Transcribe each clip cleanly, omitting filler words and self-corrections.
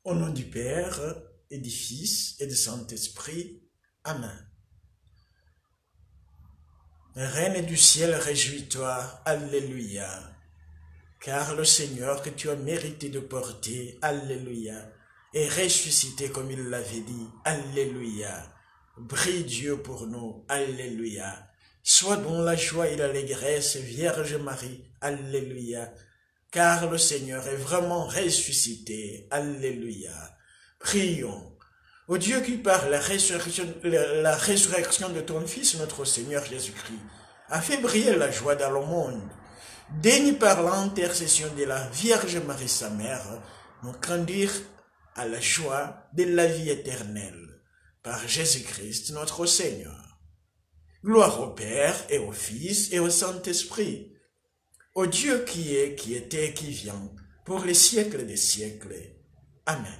Au nom du Père, et du Fils, et du Saint-Esprit. Amen. Reine du ciel, réjouis-toi, Alléluia. Car le Seigneur que tu as mérité de porter, Alléluia, est ressuscité comme il l'avait dit, Alléluia. Brille Dieu pour nous, Alléluia. Sois dans la joie et l'allégresse, Vierge Marie, Alléluia. Car le Seigneur est vraiment ressuscité, Alléluia. Prions. Ô Dieu qui par la résurrection de ton Fils, notre Seigneur Jésus-Christ, a fait briller la joie dans le monde, daigne par l'intercession de la Vierge Marie, sa mère, nous conduire à la joie de la vie éternelle, par Jésus-Christ, notre Seigneur. Gloire au Père, et au Fils, et au Saint-Esprit, au Dieu qui est, qui était et qui vient, pour les siècles des siècles. Amen.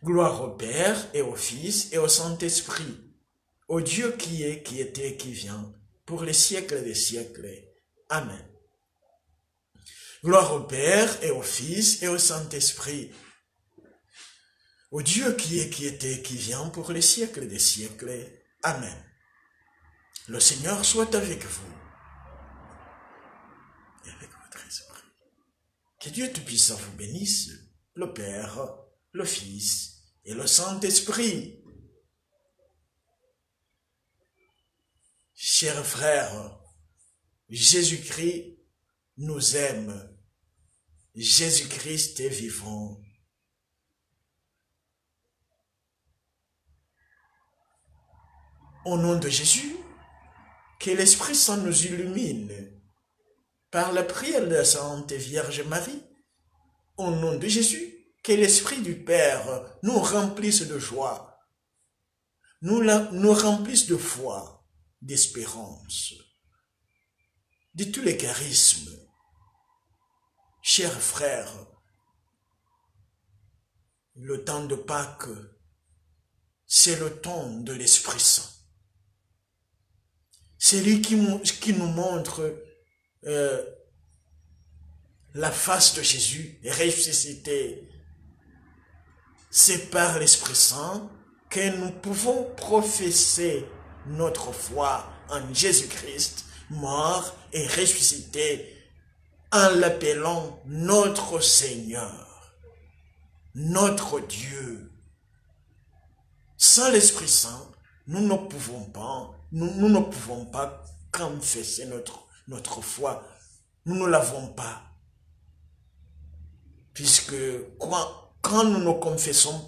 Gloire au Père, et au Fils, et au Saint-Esprit, au Dieu qui est, qui était et qui vient, pour les siècles des siècles. Amen. Gloire au Père, et au Fils, et au Saint-Esprit, au Dieu qui est, qui était et qui vient, pour les siècles des siècles. Amen. Le Seigneur soit avec vous. Que Dieu Tout-Puissant vous bénisse, le Père, le Fils et le Saint-Esprit. Chers frères, Jésus-Christ nous aime. Jésus-Christ est vivant. Au nom de Jésus, que l'Esprit Saint nous illumine. Par la prière de la Sainte Vierge Marie, au nom de Jésus, que l'Esprit du Père nous remplisse de joie, nous remplisse de foi, d'espérance, de tous les charismes. Chers frères, le temps de Pâques, c'est le temps de l'Esprit Saint. C'est lui qui nous montre la face de Jésus ressuscité. C'est par l'Esprit Saint que nous pouvons professer notre foi en Jésus-Christ, mort et ressuscité, en l'appelant notre Seigneur, notre Dieu. Sans l'Esprit Saint, nous ne pouvons pas confesser notre foi. Nous ne l'avons pas. Puisque quand nous ne confessons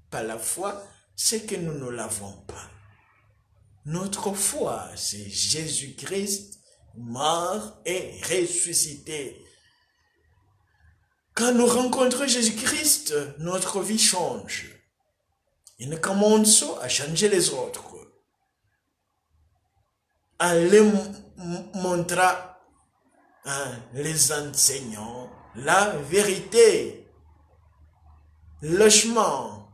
pas la foi, c'est que nous ne l'avons pas. Notre foi, c'est Jésus-Christ, mort et ressuscité. Quand nous rencontrons Jésus-Christ, notre vie change. Et nous commençons à changer les autres. À les montrer les enseignants la vérité, le chemin,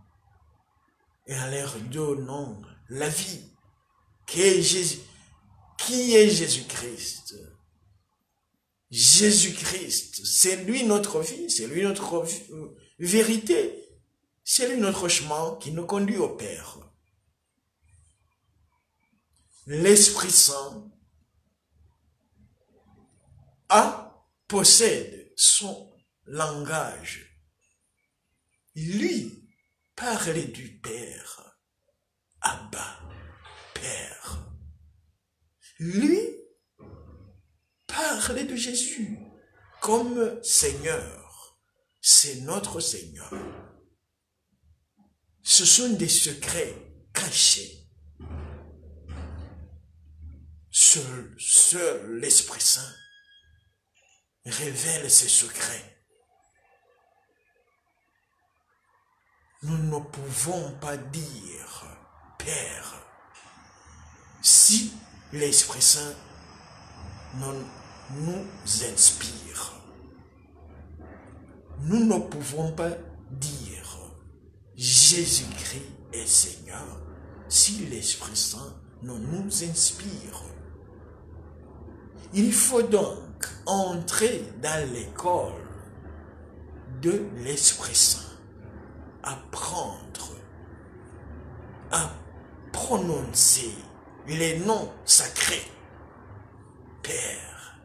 et à leur donnant la vie, qui est Jésus-Christ. Jésus-Christ, c'est lui notre vie, c'est lui notre vérité, c'est lui notre chemin qui nous conduit au Père. L'Esprit Saint possède son langage. Lui parlait du Père. Abba, Père. Lui parlait de Jésus comme Seigneur. C'est notre Seigneur. Ce sont des secrets cachés. Seul l'Esprit Saint révèle ses secrets. Nous ne pouvons pas dire Père si l'Esprit Saint nous inspire. Nous ne pouvons pas dire Jésus-Christ est Seigneur si l'Esprit Saint ne nous inspire. Il faut donc entrer dans l'école de l'Esprit Saint. Apprendre à prononcer les noms sacrés. Père,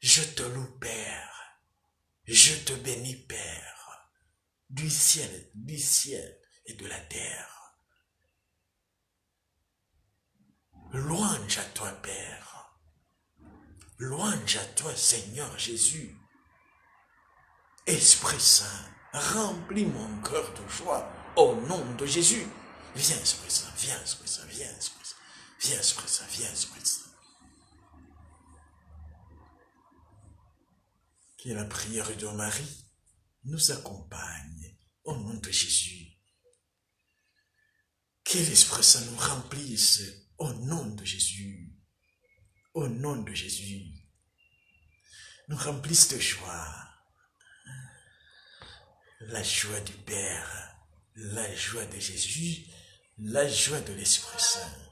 je te loue, Père, je te bénis, Père, du ciel et de la terre. Louange à toi, Père. Louange à toi, Seigneur Jésus. Esprit Saint, remplis mon cœur de joie au nom de Jésus. Viens, Esprit Saint, viens, Esprit Saint, viens, Esprit Saint. Viens, Esprit Saint, viens, Esprit Saint. Que la prière de Marie nous accompagne au nom de Jésus. Que l'Esprit Saint nous remplisse au nom de Jésus. Au nom de Jésus. Nous remplisse de joie. La joie du Père, la joie de Jésus, la joie de l'Esprit Saint.